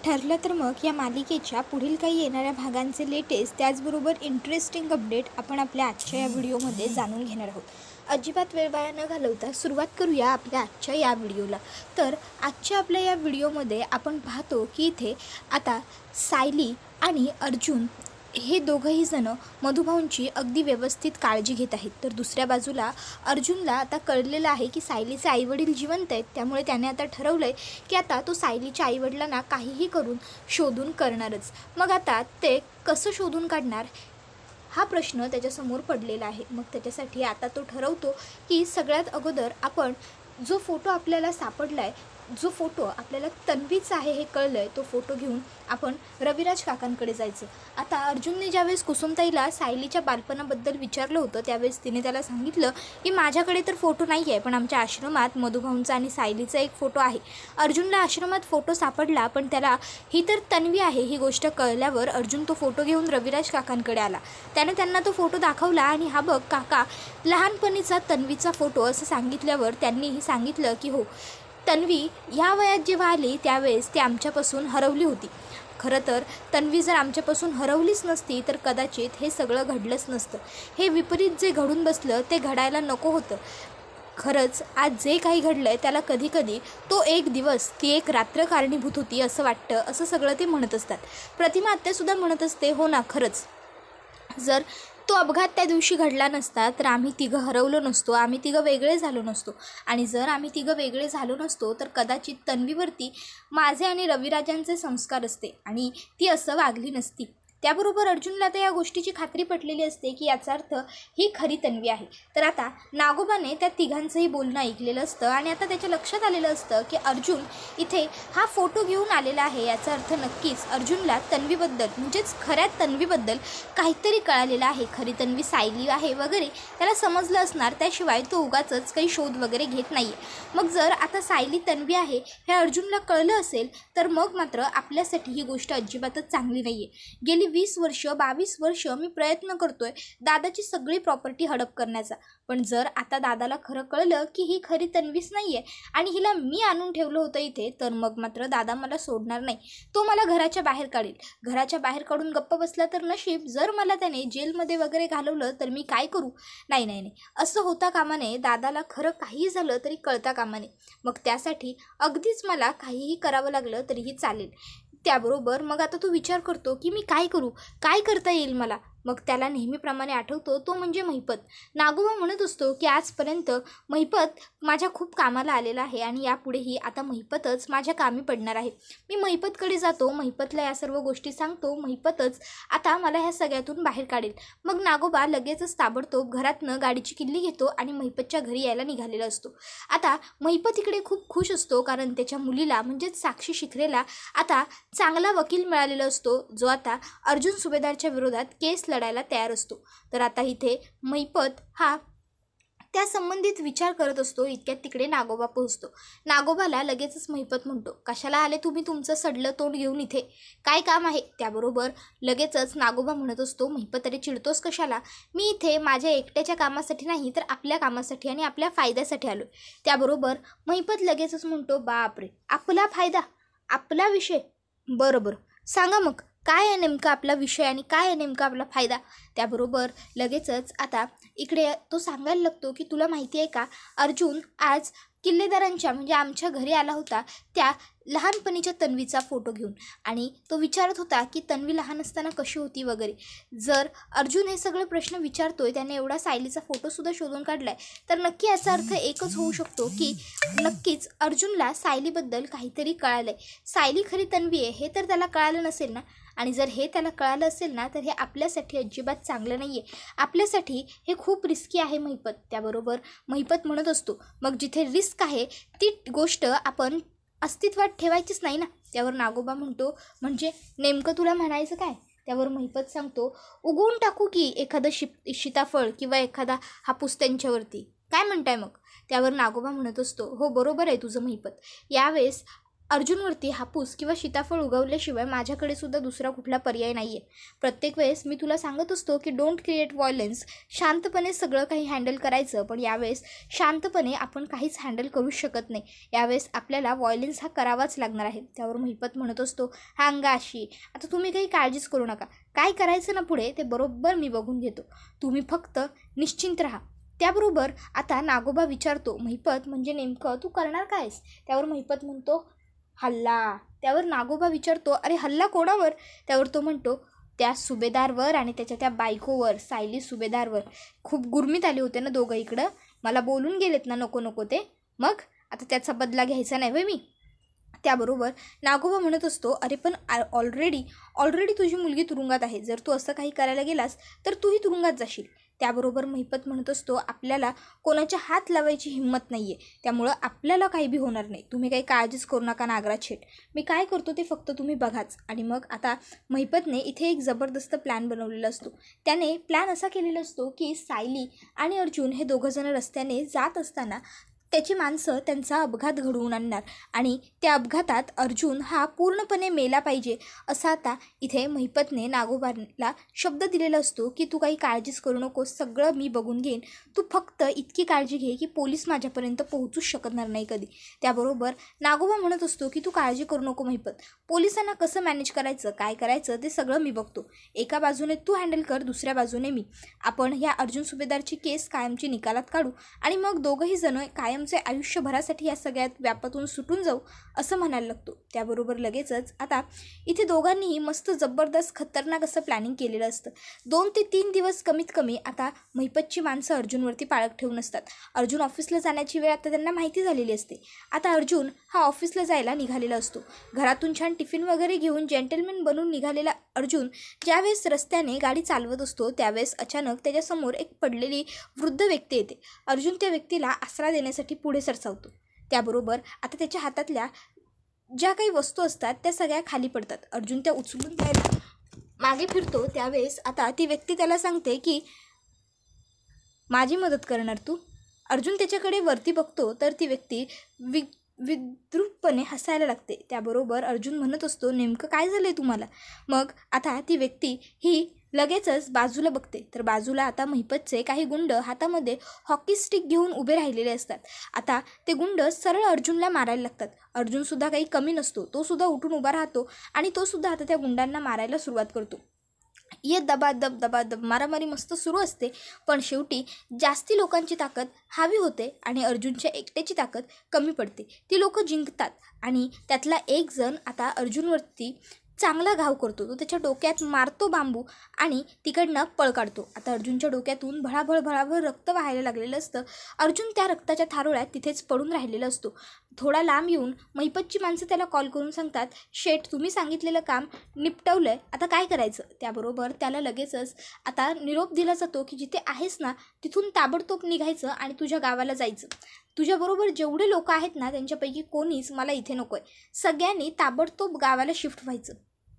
ठरलं तर मग या मालिकेच्या पुढील काही येणाऱ्या भागांचे लेटेस्ट त्याचबरोबर इंटरेस्टिंग अपडेट आपण आपल्या आजच्या या व्हिडिओमध्ये जाणून घेणार आहोत. अजिबात वेळ वाया न घालवता सुरुवात करूया आपल्या आजच्या या व्हिडिओला. तर आजच्या आपल्या या व्हिडिओमध्ये आपण पाहतो की इथे आता सायली आणि अर्जुन हे दोघंही जण मधुभाऊंची अगदी व्यवस्थित काळजी घेत आहेत. तर दुसऱ्या बाजूला अर्जुनला आता कळलेलं आहे की सायलीचे आईवडील जिवंत आहेत, त्यामुळे त्याने आता ठरवलं आहे की आता तो सायलीच्या आईवडिलांना काहीही करून शोधून करणारच. मग आता ते कसं शोधून काढणार हा प्रश्न त्याच्यासमोर पडलेला आहे. मग त्याच्यासाठी आता तो ठरवतो की सगळ्यात अगोदर आपण जो फोटो आपल्याला सापडला आहे, जो फोटो आपल्याला तन्वीचा आहे हे कळलं आहे, तो फोटो घेऊन आपण रविराज काकांकडे जायचं. आता अर्जुनने ज्यावेळेस कुसुमताईला सायलीच्या बालपणाबद्दल विचारलं होतं त्यावेळेस तिने त्याला सांगितलं की माझ्याकडे तर फोटो नाही आहे, पण आमच्या आश्रमात मधुभाऊंचा आणि सायलीचा एक फोटो आहे. अर्जुनला आश्रमात फोटो सापडला, पण त्याला ही तर तन्वी आहे ही गोष्ट कळल्यावर अर्जुन तो फोटो घेऊन रविराज काकांकडे आला. त्याने त्यांना तो फोटो दाखवला आणि हा बघ काका, लहानपणीचा तन्वीचा फोटो असं सांगितल्यावर त्यांनीही सांगितलं की हो, तन्वी ह्या वयात जेव्हा आली त्यावेळेस ती आमच्यापासून हरवली होती. खरं तर तन्वी जर आमच्यापासून हरवलीच नसती तर कदाचित हे सगळं घडलंच नसतं. हे विपरीत जे घडून बसलं ते घडायला नको होतं. खरंच आज जे काही घडलं आहे त्याला कधीकधी तो एक दिवस, ती एक रात्र कारणीभूत होती असं वाटतं, असं सगळं ते म्हणत असतात. प्रतिमा आत्यासुद्धा म्हणत असते, हो ना खरंच, जर तो अपघात त्या दिवशी घडला नसता तर आम्ही तिघं हरवलो नसतो, आम्ही तिघं वेगळे झालो नसतो. आणि जर आम्ही तिघं वेगळे झालो नसतो तर कदाचित तन्वीवरती माझे आणि रविराजांचे संस्कार असते आणि ती असं वागली नसती. त्याबरोबर अर्जुनला तर या गोष्टीची खात्री पटलेली असते की याचा अर्थ ही खरी तन्वी आहे. तर आता नागोबाने त्या तिघांचंही बोलणं ऐकलेलं असतं आणि आता त्याच्या लक्षात आलेलं असतं की अर्जुन इथे हा फोटो घेऊन आलेला आहे. याचा अर्थ नक्कीच अर्जुनला तन्वीबद्दल म्हणजेच खऱ्या तन्वीबद्दल काहीतरी कळालेलं आहे. खरी तन्वी सायली आहे वगैरे त्याला समजलं असणार, त्याशिवाय तो उगाचच काही शोध वगैरे घेत नाही आहे. मग जर आता सायली तन्वी आहे हे अर्जुनला कळलं असेल तर मग मात्र आपल्यासाठी ही गोष्ट अजिबातच चांगली नाही आहे. गेली 20 वर्ष 22 वर्ष मी प्रयत्न करतोय दादाची सगळी प्रॉपर्टी हडप करण्याचा, पण जर आता दादाला खरं कळलं की ही खरी तन्वीच नाही आहे आणि हिला मी आणून ठेवलं होतं इथे, तर मग मात्र दादा मला सोडणार नाही. तो मला घराच्या बाहेर काढेल. घराच्या बाहेर काढून गप्प बसला तर नशीब, जर मला त्याने जेलमध्ये वगैरे घालवलं तर मी काय करू? नाही नाही नाही, असं होता कामा नये. दादाला खरं काही झालं तरी कळता कामा नये. मग त्यासाठी अगदीच मला काहीही करावं लागलं तरीही चालेल. त्याबरोबर मग आता तो विचार करतो की मी काय करू, काय करता येईल मला. मग त्याला नेहमीप्रमाणे आठवतो तो म्हणजे महिपत. नागोबा म्हणत असतो की आजपर्यंत महिपत माझ्या खूप कामाला आलेला आहे आणि यापुढेही आता महिपतच माझ्या कामी पडणार आहे. मी महिपतकडे जातो, महिपतला या सर्व गोष्टी सांगतो, महिपतच आता मला ह्या सगळ्यातून बाहेर काढेल. मग नागोबा लगेचच ताबडतोब घरातनं गाडीची किल्ली घेतो आणि महिपतच्या घरी यायला निघालेला असतो. आता महिपत इकडे खूप खुश असतो कारण त्याच्या मुलीला म्हणजेच साक्षी शिखरेला आता चांगला वकील मिळालेला असतो, जो आता अर्जुन सुभेदारच्या विरोधात केस लढायला तयार असतो. तर आता इथे महिपत हा त्या संबंधित विचार करत असतो. इतक्यात तिकडे नागोबा पोहोचतो. नागोबाला लगेचच महिपत म्हणतो, कशाला आले तुम्ही तुमचं सडलं तोंड घेऊन इथे, काय काम आहे? त्याबरोबर लगेचच नागोबा म्हणत असतो, महिपत अरे चिडतोस कशाला? मी इथे माझ्या एकट्याच्या कामासाठी नाही तर आपल्या कामासाठी आणि आपल्या फायद्यासाठी आलो. त्याबरोबर महिपत लगेचच म्हणतो, बापरे, आपला फायदा, आपला विषय, बरोबर, सांगा मग काय आहे नेमका आपला विषय आणि काय आहे नेमका आपला फायदा? त्याबरोबर लगेचच आता इकडे तो सांगायला लागतो की तुला माहिती आहे का, अर्जुन आज किल्लेदारांच्या म्हणजे आमच्या घरी आला होता त्या लहानपणीच्या तन्वीचा फोटो घेऊन, आणि तो विचारत होता की तन्वी लहान असताना कशी होती वगैरे. जर अर्जुन हे सगळे प्रश्न विचारतोय, त्याने एवढा सायलीचा फोटोसुद्धा शोधून काढला आहे, तर नक्की याचा अर्थ एकच होऊ शकतो की नक्कीच अर्जुनला सायलीबद्दल काहीतरी कळालं आहे. सायली खरी तन्वी आहे हे तर त्याला कळालं नसेल ना, आणि जर हे त्याला कळालं असेल ना तर हे आपल्यासाठी अजिबात चांगलं नाही आहे, आपल्यासाठी हे खूप रिस्की आहे महिपत. त्याबरोबर महिपत म्हणत असतो, मग जिथे रिस्क आहे ती गोष्ट आपण अस्तित्वात ठेवायचीच नाही ना. त्यावर नागोबा म्हणतो, म्हणजे नेमकं तुला म्हणायचं काय? त्यावर महिपत सांगतो, उगवून टाकू की एखादं सीताफळ किंवा एखादा हापूस त्यांच्यावरती, काय म्हणताय मग? त्यावर नागोबा म्हणत असतो, हो बरोबर आहे तुझं महिपत, यावेळेस अर्जुनवरती हापूस किंवा सीताफळ उगवल्याशिवाय माझ्याकडे सुद्धा दुसरा कुठला पर्याय नाही आहे. प्रत्येक वेळेस मी तुला सांगत असतो की डोंट क्रिएट व्हायलन्स, शांतपणे सगळं काही हँडल करायचं. पण यावेळेस शांतपणे आपण काहीच हँडल करू शकत नाही. यावेळेस आपल्याला व्हायलन्स हा करावाच लागणार आहे. त्यावर महिपत म्हणत असतो, हा अंगाशी, आता तुम्ही काही काळजीच करू नका. काय करायचं ना पुढे ते बरोबर मी बघून घेतो. तुम्ही फक्त निश्चिंत राहा. त्याबरोबर आता नागोबा विचारतो, महिपत म्हणजे नेमकं तू करणार कायस? त्यावर महिपत म्हणतो, हल्ला. त्यावर नागोबा विचारतो, अरे हल्ला कोणावर? त्यावर तो म्हणतो, त्या सुभेदारवर आणि त्याच्या त्या बायकोवर, सायली सुभेदारवर. खूप गुरमीत आले होते ना दोघं इकडं, मला बोलून गेलेत ना नको नको ते, मग आता त्याचा बदला घ्यायचा नाही होय मी. त्याबरोबर नागोबा म्हणत असतो, अरे पण ऑलरेडी तुझी मुलगी तुरुंगात आहे. जर तू असं काही करायला गेलास तर तूही तुरुंगात जाशील. त्याबरोबर महिपत म्हणत असतो, आपल्याला कोणाच्या हात लावायची हिंमत नाही आहे, त्यामुळं आपल्याला काही बी होणार नाही. तुम्ही काही काळजीच करू नका नागराज शेठ. मी काय करतो ते फक्त तुम्ही बघाच. आणि मग आता महिपतने इथे एक जबरदस्त प्लॅन बनवलेला असतो. त्याने प्लॅन असा केलेला असतो की सायली आणि अर्जुन हे दोघंजणं रस्त्याने जात असताना त्याची माणसं त्यांचा अपघात घडवून आणणार आणि त्या अपघातात अर्जुन हा पूर्णपणे मेला पाहिजे असं आता इथे महिपतने नागोबाला शब्द दिलेला असतो की तू काही काळजीच करू नको, सगळं मी बघून घेईन. तू फक्त इतकी काळजी घे की पोलीस माझ्यापर्यंत पोहोचूच शकणार नाही कधी. त्याबरोबर नागोबा म्हणत असतो की तू काळजी करू नको महिपत, पोलिसांना कसं मॅनेज करायचं, काय करायचं ते सगळं मी बघतो. एका बाजूने तू हँडल कर, दुसऱ्या बाजूने मी. आपण ह्या अर्जुन सुभेदारची केस कायमची निकालात काढू आणि मग दोघंही जण कायमचे आयुष्यभरासाठी या सगळ्यात व्यापातून सुटून जाऊ असं म्हणायला लागतो. त्याबरोबर लगेचच आता इथे दोघांनीही मस्त जबरदस्त खतरनाक असं प्लॅनिंग केलेलं असतं. 2 ते 3 दिवस कमीत कमी आता महिपतची माणसं अर्जुनवरती पाळत ठेवून असतात. अर्जुन ऑफिसला जाण्याची वेळ आता त्यांना माहिती झालेली असते. आता अर्जुन हा ऑफिसला जायला निघालेला असतो. घरातून छान टिफिन वगैरे घेऊन जेंटलमॅन बनून निघालेला अर्जुन ज्यावेळेस रस्त्याने गाडी चालवत असतो त्यावेळेस अचानक त्याच्यासमोर एक पडलेली वृद्ध व्यक्ती येते. अर्जुन त्या व्यक्तीला आसरा देण्यासाठी पुढे सरसावतो. त्याबरोबर आता त्याच्या हातातल्या ज्या काही वस्तू असतात त्या सगळ्या खाली पडतात. अर्जुन त्या उचलून द्यायला मागे फिरतो त्यावेळेस आता ती व्यक्ती त्याला सांगते की माझी मदत करणार तू? अर्जुन त्याच्याकडे वरती बघतो तर ती व्यक्ती विद्रूपपणे हसायला लागते. त्याबरोबर अर्जुन म्हणत असतो, नेमकं काय झालं आहे तुम्हाला? मग आता ती व्यक्ती ही लगेचच बाजूला बघते तर बाजूला आता महिपतचे काही गुंड हातामध्ये हॉकी स्टिक घेऊन उभे राहिलेले असतात. आता ते गुंड सरळ अर्जुनला मारायला लागतात. अर्जुनसुद्धा काही कमी नसतो, तो सुद्धा उठून उभा राहतो आणि तो सुद्धा आता त्या गुंडांना मारायला सुरुवात करतो. ये दबादब मारामारी मस्त सुरू असते. पण शेवटी जास्ती लोकांची ताकद हवी होते आणि अर्जुनच्या एकट्याची ताकद कमी पडते. ती लोक जिंकतात आणि त्यातला एक जण आता अर्जुनवरती चांगला घाव करतो. तो त्याच्या डोक्यात मारतो बांबू आणि तिकडनं पळ काढतो. आता अर्जुनच्या डोक्यातून भळाभळ रक्त वाहायला लागलेलं असतं. अर्जुन त्या रक्ताच्या थारोळ्यात तिथेच पडून राहिलेला असतो. थोडा लांब येऊन महिपतची माणसं त्याला कॉल करून सांगतात, शेठ तुम्ही सांगितलेलं काम निपटवलं आहे, आता काय करायचं? त्याबरोबर त्याला लगेचच आता निरोप दिला जातो की जिथे आहेस ना तिथून ताबडतोब निघायचं आणि तुझ्या गावाला जायचं. तुझ्याबरोबर जेवढे लोक आहेत ना त्यांच्यापैकी कोणीच मला इथे नको आहे. सगळ्यांनी ताबडतोब गावाला शिफ्ट व्हायचं.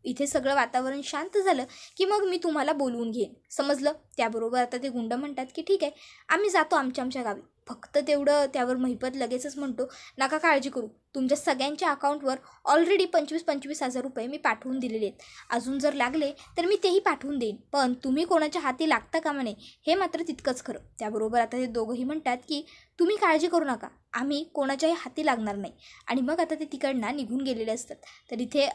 इथे सगळं वातावरण शांत झालं की मग मी तुम्हाला बोलवून घेईन, समजलं? त्याबरोबर आता ते गुंड म्हणतात की ठीक आहे, आम्ही जातो आमच्या गावी. फक्त तेवढं. त्यावर महिपत लगेचच म्हणतो, नका काळजी करू, तुमच्या सगळ्यांच्या अकाउंटवर ऑलरेडी 25,000 रुपये मी पाठवून दिलेले आहेत. अजून जर लागले तर मी तेही पाठवून देईन, पण तुम्ही कोणाच्या हाती लागता कामा नये, हे मात्र तितकंच खरं. त्याबरोबर आता ते दोघंही म्हणतात की तुम्ही काळजी करू नका, आम्ही कोणाच्याही हाती लागणार नाही. आणि मग आता ते तिकडनं निघून गेलेले असतात. तर इथे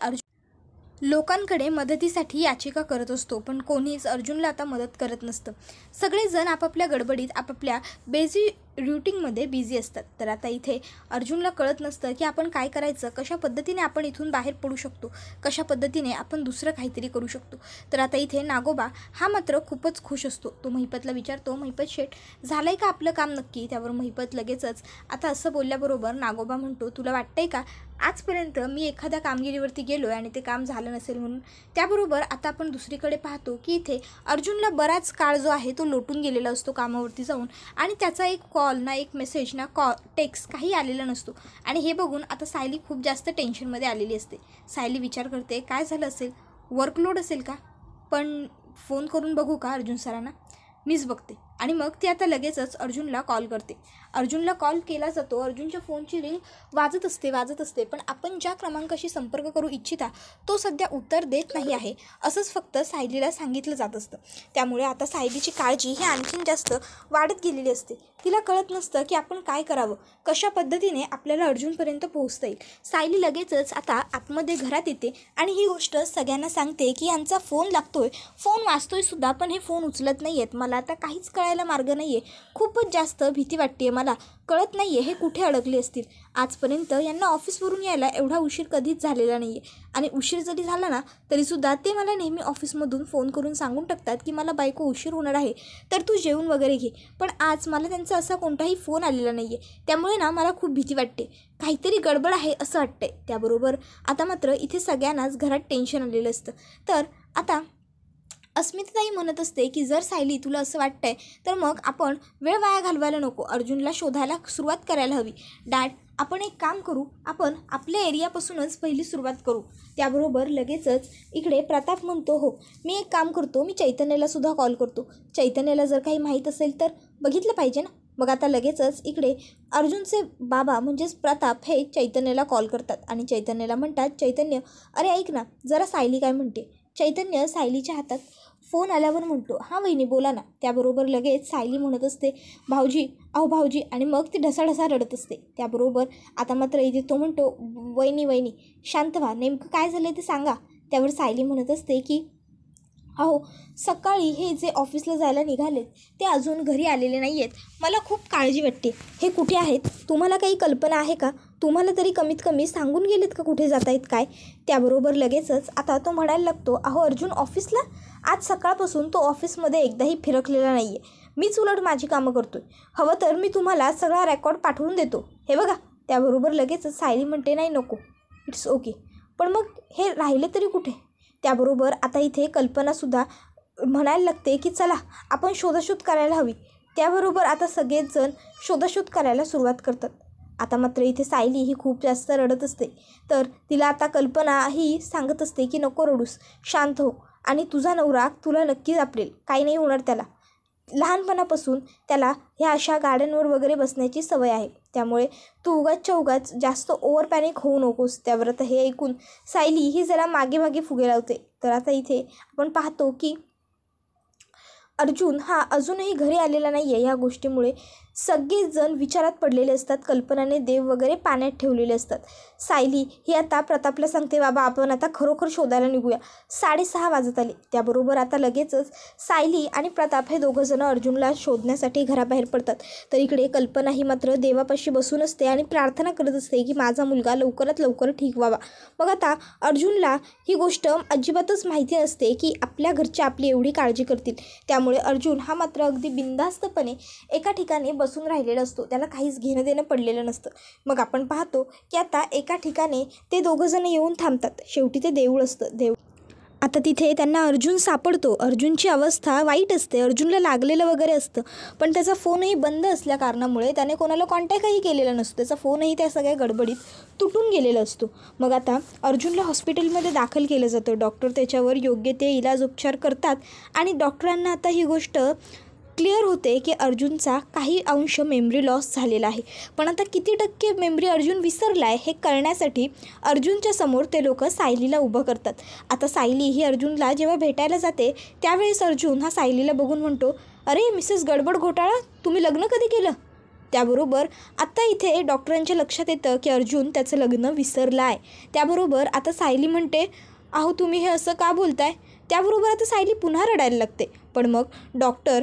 लोकांकडे मदतीसाठी याचिका करत असतो पण कोणीच अर्जुनला आता मदत करत नसतं. सगळेजण आपापल्या गडबडीत आपापल्या रुटीनमध्ये बिझी असतात. तर आता इथे अर्जुनला कळत नसतं की आपण काय करायचं, कशा पद्धतीने आपण इथून बाहेर पडू शकतो, कशा पद्धतीने आपण दुसरं काहीतरी करू शकतो. तर आता इथे नागोबा हा मात्र खूपच खुश असतो. तो महिपतला विचारतो, महिपत शेठ झालं आहे का आपलं काम नक्की? त्यावर महिपत लगेचच आता असं बोलल्याबरोबर नागोबा म्हणतो, तुला वाटतंय का आजपर्यंत मी एखाद्या कामगिरीवरती गेलो आहे आणि ते काम झालं नसेल म्हणून? त्याबरोबर आता आपण दुसरीकडे पाहतो की इथे अर्जुनला बराच काळ जो आहे तो लोटून गेलेला असतो कामावरती जाऊन आणि त्याचा एक कॉल ना एक मेसेज ना टेक्स्ट काही आलेला नसतो. आणि हे बघून आता सायली खूप जास्त टेन्शनमध्ये आलेली असते. सायली विचार करते, काय झालं असेल, वर्कलोड असेल का? पण फोन करून बघू का अर्जुन सरांना? मीच बघते. आणि मग ती आता लगेचच अर्जुनला कॉल करते. अर्जुनला कॉल केला जातो. अर्जुनच्या फोनची रिंग वाजत असते. पण आपण ज्या क्रमांकाशी संपर्क करू इच्छिता तो सध्या उत्तर देत नाही आहे असंच फक्त सायलीला सांगितलं जात असतं. त्यामुळे आता सायलीची काळजी ही आणखीन जास्त वाढत गेलेली असते. तिला कळत नसतं की आपण काय करावं, कशा पद्धतीने आपल्याला अर्जुनपर्यंत पोहोचता येईल. सायली लगेचच आता आतमध्ये घरात येते आणि ही गोष्ट सगळ्यांना सांगते की यांचा फोन लागतोय, फोन वाजतोय सुद्धा, पण हे फोन उचलत नाही आहेत. मला आता काहीच कळायला मार्ग नाही आहे. खूपच जास्त भीती वाटते मला. कळत नाही आहे हे कुठे अडकले असतील. आजपर्यंत यांना ऑफिसवरून यायला एवढा उशीर कधीच झालेला नाही आहे. आणि उशीर जरी झाला ना तरीसुद्धा ते मला नेहमी ऑफिसमधून फोन करून सांगून टाकतात की मला बायको उशीर होणार आहे तर तू जेवून वगैरे घे. पण आज मला त्यांचा असा कोणताही फोन आलेला नाही आहे. त्यामुळे ना मला खूप भीती वाटते. काहीतरी गडबड आहे असं वाटतंय. त्याबरोबर आता मात्र इथे सगळ्यांनाच घरात टेन्शन आलेलं असतं. तर आता अस्मिताताई म्हणत असते की जर सायली तुला असं वाटतंय तर मग आपण वेळ वाया घालवायला नको, अर्जुनला शोधायला सुरुवात करायला हवी. डॅड, आपण एक काम करू, आपण आपल्या एरियापासूनच पहिली सुरुवात करू. त्याबरोबर लगेचच इकडे प्रताप म्हणतो, हो मी एक काम करतो, मी चैतन्यालासुद्धा कॉल करतो. चैतन्याला जर काही माहीत असेल तर बघितलं पाहिजे ना. मग आता लगेचच इकडे अर्जुनचे बाबा म्हणजेच प्रताप हे चैतन्याला कॉल करतात आणि चैतन्याला म्हणतात, चैतन्य अरे ऐक ना जरा सायली काय म्हणते. चैतन्य सायलीच्या हातात फोन आल्यावर म्हणतो, हां वहिनी बोला ना. त्याबरोबर लगेच सायली म्हणत असते, भाऊजी अहो भाऊजी, आणि मग ती ढसाढसा रडत असते. त्याबरोबर आता मात्र इथे तो म्हणतो, वहिनी शांत व्हा, नेमकं काय झालं ते सांगा. त्यावर सायली म्हणत असते की अहो सकाळी हे जे ऑफिसला जायला निघालेत ते अजून घरी आलेले नाही आहेत. मला खूप काळजी वाटते. हे कुठे आहेत, तुम्हाला काही कल्पना आहे का? तुम्हाला तरी कमीत कमी सांगून गेलेत का कुठे जात आहेत काय? त्याबरोबर लगेचच आता तो म्हणायला लागतो, अहो अर्जुन ऑफिसला? आज सकाळपासून तो ऑफिसमध्ये एकदाही फिरकलेला नाही आहे. मीच उलट माझी कामं करतो आहे. हवं तर मी तुम्हाला सगळा रेकॉर्ड पाठवून देतो, हे बघा. त्याबरोबर लगेचच सायली म्हणते, नाही नको, इट्स ओके. पण मग हे राहिले तरी कुठे? त्याबरोबर आता इथे कल्पनासुद्धा म्हणायला लागते की चला आपण शोधाशोध करायला हवी. त्याबरोबर आता सगळेच जण शोधाशोध करायला सुरुवात करतात. आता मात्र इथे सायली ही खूप जास्त रडत असते. तर तिला आता कल्पना ही सांगत असते की नको रडूस, शांत हो, आणि तुझा नवरा तुला नक्की सापडेल, काही नाही होणार त्याला. लहानपणापासून त्याला ह्या अशा गाड्यांवर वगैरे बसण्याची सवय आहे. त्यामुळे तू उगाच जास्त ओव्हर पॅनिक होऊ नकोस. त्यावर आता हे ऐकून सायली ही जरा मागे फुगे लावते. तर आता इथे आपण पाहतो की अर्जुन हा अजूनही घरी आलेला नाही आहे. ह्या गोष्टीमुळे सगळेच जण विचारात पडलेले असतात. कल्पनाने देव वगैरे पाण्यात ठेवलेले असतात. सायली ही आता प्रतापला सांगते, बाबा आपण आता खरोखर शोधायला निघूया. 6:30 वाजत आले. त्याबरोबर आता लगेचच सायली आणि प्रताप हे दोघंजणं अर्जुनला शोधण्यासाठी घराबाहेर पडतात. तर इकडे कल्पना ही मात्र देवापाशी बसून असते आणि प्रार्थना करत असते की माझा मुलगा लवकरात लवकर ठीक व्हावा. मग आता अर्जुनला ही गोष्ट अजिबातच माहिती असते की आपल्या घरचे आपली एवढी काळजी करतील. त्यामुळे अर्जुन हा मात्र अगदी बिनधास्तपणे एका ठिकाणी बसून राहिलेला असतो. त्याला काहीच घेणं देणं पडलेलं नसतं. मग आपण पाहतो की आता एका ठिकाणी ते दोघंजणं येऊन थांबतात. शेवटी ते देऊळ असतं. आता तिथे त्यांना अर्जुन सापडतो. अर्जुनची अवस्था वाईट असते. अर्जुनला लागलेलं वगैरे असतं, पण त्याचा फोनही बंद असल्या कारणामुळे त्याने कोणाला कॉन्टॅक्टही केलेला नसतो. त्याचा फोनही त्या सगळ्या गडबडीत तुटून गेलेला असतो. मग आता अर्जुनला हॉस्पिटलमध्ये दाखल केलं जातं. डॉक्टर त्याच्यावर योग्य ते इलाज उपचार करतात आणि डॉक्टरांना आता ही गोष्ट क्लिअर होते की अर्जुनचा काही अंश मेमरी लॉस झालेला आहे. पण आता किती टक्के मेमरी अर्जुन विसरला आहे हे कळण्यासाठी अर्जुनच्या समोर ते लोक सायलीला उभं करतात. आता सायली ही अर्जुनला जेव्हा भेटायला जाते त्यावेळेस अर्जुन हा सायलीला बघून म्हणतो, अरे मिसेस गडबड घोटाळा, तुम्ही लग्न कधी केलं? त्याबरोबर आता इथे डॉक्टरांच्या लक्षात येतं की अर्जुन त्याचं लग्न विसरलं आहे. त्याबरोबर आता सायली म्हणते, अहो तुम्ही हे असं का बोलताय? त्याबरोबर आता सायली पुन्हा रडायला लागते. पण मग डॉक्टर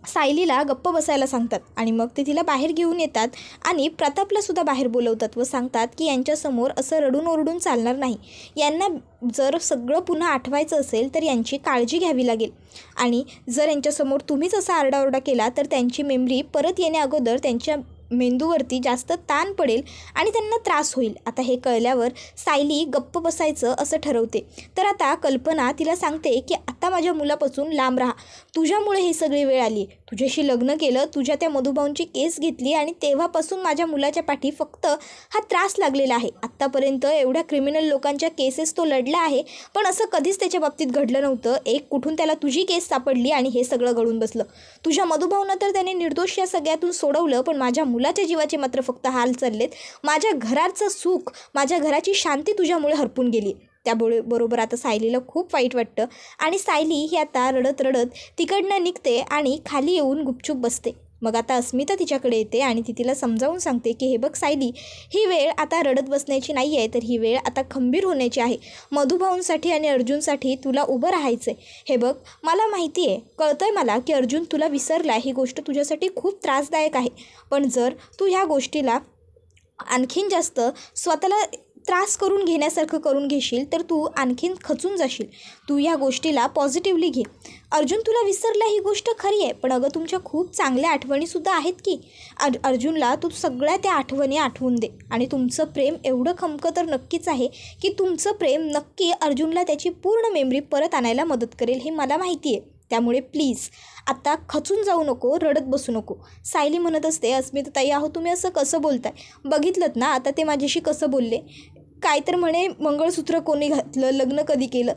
सायलीला गप्प बसायला सांगतात आणि मग ते तिला बाहेर घेऊन येतात आणि प्रतापलासुद्धा बाहेर बोलवतात व सांगतात की यांच्यासमोर असं रडून ओरडून चालणार नाही. यांना जर सगळं पुन्हा आठवायचं असेल तर यांची काळजी घ्यावी लागेल आणि जर यांच्यासमोर तुम्हीच असा आरडाओरडा केला तर त्यांची मेमरी परत येण्या अगोदर त्यांच्या मेंदूवरती जास्त ताण पडेल आणि त्यांना त्रास होईल. आता हे कळल्यावर सायली गप्प बसायचं असं ठरवते. तर आता कल्पना तिला सांगते की आता माझ्या मुलापासून लांब राहा. तुझ्यामुळे ही सगळी वेळ आली. तुझ्याशी लग्न केलं, तुझ्या त्या मधुभाऊंची केस घेतली आणि तेव्हापासून माझ्या मुलाच्या पाठी फक्त हा त्रास लागलेला आहे. आत्तापर्यंत एवढ्या क्रिमिनल लोकांच्या केसेस तो लढला आहे, पण असं कधीच त्याच्या बाबतीत घडलं नव्हतं. एक कुठून त्याला तुझी केस सापडली आणि हे सगळं घडून बसलं. तुझ्या मधुभाऊनं तर त्याने निर्दोष या सगळ्यातून सोडवलं, पण माझ्या मुलाच्या जीवाचे मात्र फक्त हाल चाललेत. माझ्या घराचं सुख, माझ्या घराची शांती तुझ्यामुळे हरपून गेली. त्याबरोबर आता सायलीला खूप वाईट वाटतं आणि सायली ही आता रडत रडत तिकडनं निघते आणि खाली येऊन गुपचूप बसते. मग आता अस्मिता तिच्याकडे येते आणि ती तिला समजावून सांगते की हे बघ सायली, ही वेळ आता रडत बसण्याची नाही आहे, तर ही वेळ आता खंबीर होण्याची आहे. मधुभाऊंसाठी आणि अर्जुनसाठी तुला उभं राहायचं आहे. हे बघ, मला माहिती आहे, कळतंय मला की अर्जुन तुला विसरला. ही गोष्ट तुझ्यासाठी खूप त्रासदायक आहे, पण जर तू ह्या गोष्टीला आणखीन जास्त स्वतःला त्रास करून घेण्यासारखं करून घेशील तर तू आणखीन खचून जाशील. तू ह्या गोष्टीला पॉझिटिव्हली घे. अर्जुन तुला विसरला ही गोष्ट खरी आहे, पण अगं तुमच्या खूप चांगल्या आठवणीसुद्धा आहेत की. अर्जुनला तू सगळ्या त्या आठवणी आठवून दे आणि तुमचं प्रेम एवढं खमकं तर नक्कीच आहे की तुमचं प्रेम नक्की अर्जुनला त्याची पूर्ण मेमरी परत आणायला मदत करेल, हे मला माहिती आहे. त्यामुळे प्लीज आता खचून जाऊ नको, रडत बसू नको. सायली म्हणत असते, अस्मिता ताई, अहो तुम्ही असं कसं बोलताय? बघितलं ना आता ते माझ्याशी कसं बोलले. काय तर म्हणे मंगळसूत्र कोणी घातलं, लग्न कधी केलं.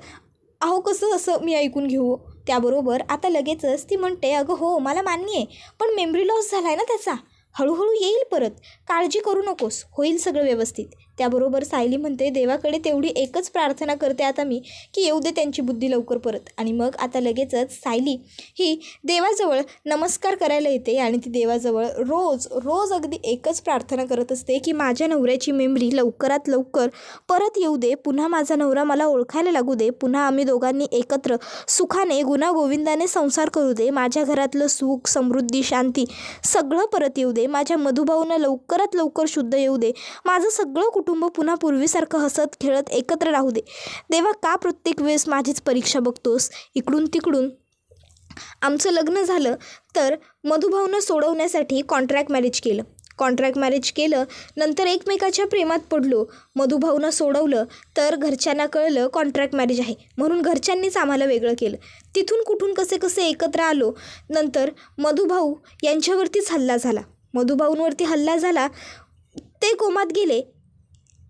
अहो कसं असं मी ऐकून घेऊ. त्याबरोबर आता लगेचच ती म्हणते, अगं हो मला मान्य आहे, पण मेमरी लॉस झाला आहे ना त्याचा, हळूहळू येईल परत, काळजी करू नकोस, होईल सगळं व्यवस्थित. त्याबरोबर सायली म्हणते, देवाकडे तेवढी एकच प्रार्थना करते आता मी की येऊ दे त्यांची बुद्धी लवकर परत. आणि मग आता लगेचच सायली ही देवाजवळ नमस्कार करायला येते आणि ती देवाजवळ रोज अगदी एकच प्रार्थना करत असते की माझ्या नवऱ्याची मेमरी लवकरात लवकर परत येऊ दे, पुन्हा माझा नवरा मला ओळखायला लागू दे, पुन्हा आम्ही दोघांनी एकत्र सुखाने गुणागोविंदाने संसार करू दे, माझ्या घरातलं सुख, समृद्धी, शांती सगळं परत येऊ दे, माझ्या मधुभाऊनं लवकरात लवकर शुद्ध येऊ दे, माझं सगळं कुटुंब पुन्हा पूर्वीसारखं हसत खेळत एकत्र राहू दे. देवा, का प्रत्येक वेळेस माझीच परीक्षा बघतोस? इकडून तिकडून आमचं लग्न झालं तर मधुभाऊनं सोडवण्यासाठी कॉन्ट्रॅक्ट मॅरेज केलं, नंतर एकमेकाच्या प्रेमात पडलो, मधुभाऊनं सोडवलं तर घरच्यांना कळलं कॉन्ट्रॅक्ट मॅरेज आहे, म्हणून घरच्यांनीच आम्हाला वेगळं केलं. तिथून कुठून कसे एकत्र आलो, नंतर मधुभाऊ यांच्यावरतीच मधुभाऊंवरती हल्ला झाला, ते कोमात गेले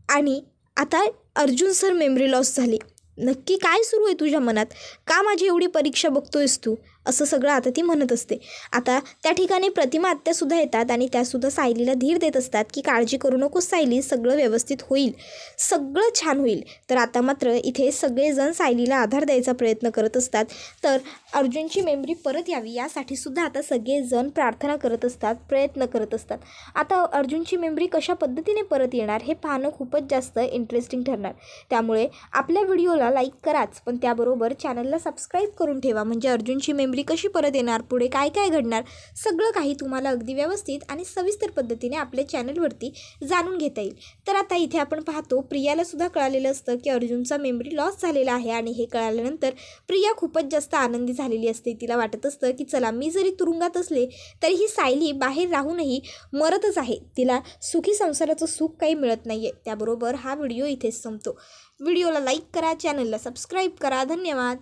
आणि आता अर्जुन सर मेमरी लॉस झाली. नक्की काय सुरू आहे तुझ्या मनात? का माझी एवढी परीक्षा बघतोयस तू? असं सगळं आता ती म्हणत असते. आता त्या ठिकाणी प्रतिमा आत्यासुद्धा येतात आणि त्यासुद्धा सायलीला धीर देत असतात की काळजी करू नकोस सायली, सगळं व्यवस्थित होईल, सगळं छान होईल. तर आता मात्र इथे सगळेजण सायलीला आधार द्यायचा प्रयत्न करत असतात. तर अर्जुनची मेमरी परत यावी यासाठी सुद्धा आता सगळेजण प्रार्थना करत असतात, प्रयत्न करत असतात. आता अर्जुनची मेमरी कशा पद्धतीने परत येणार हे पाहणं खूपच जास्त इंटरेस्टिंग ठरणार. त्यामुळे आपल्या व्हिडिओला लाईक कराच, पण त्याबरोबर चॅनलला सबस्क्राईब करून ठेवा, म्हणजे अर्जुनची मेमरी कशी परत येणार, पुढे काय काय घडणार, सगळं काही तुम्हाला अगदी व्यवस्थित आणि सविस्तर पद्धतीने आपल्या चॅनलवरती जाणून घेता येईल. तर आता इथे आपण पाहतो, प्रियाला सुद्धा कळालेलं असतं की अर्जुनचा मेमरी लॉस झालेला आहे आणि हे कळाल्यानंतर प्रिया खूपच जास्त आनंदी झालेली असते. तिला वाटत असतं की चला, मी जरी तुरुंगात असले तरी ही सायली बाहेर राहूनही मरतच आहे, तिला सुखी संसाराचं सुख काही मिळत नाही आहे. त्याबरोबर हा व्हिडिओ इथेच संपतो. व्हिडिओला लाईक करा, चॅनलला सबस्क्राईब करा. धन्यवाद.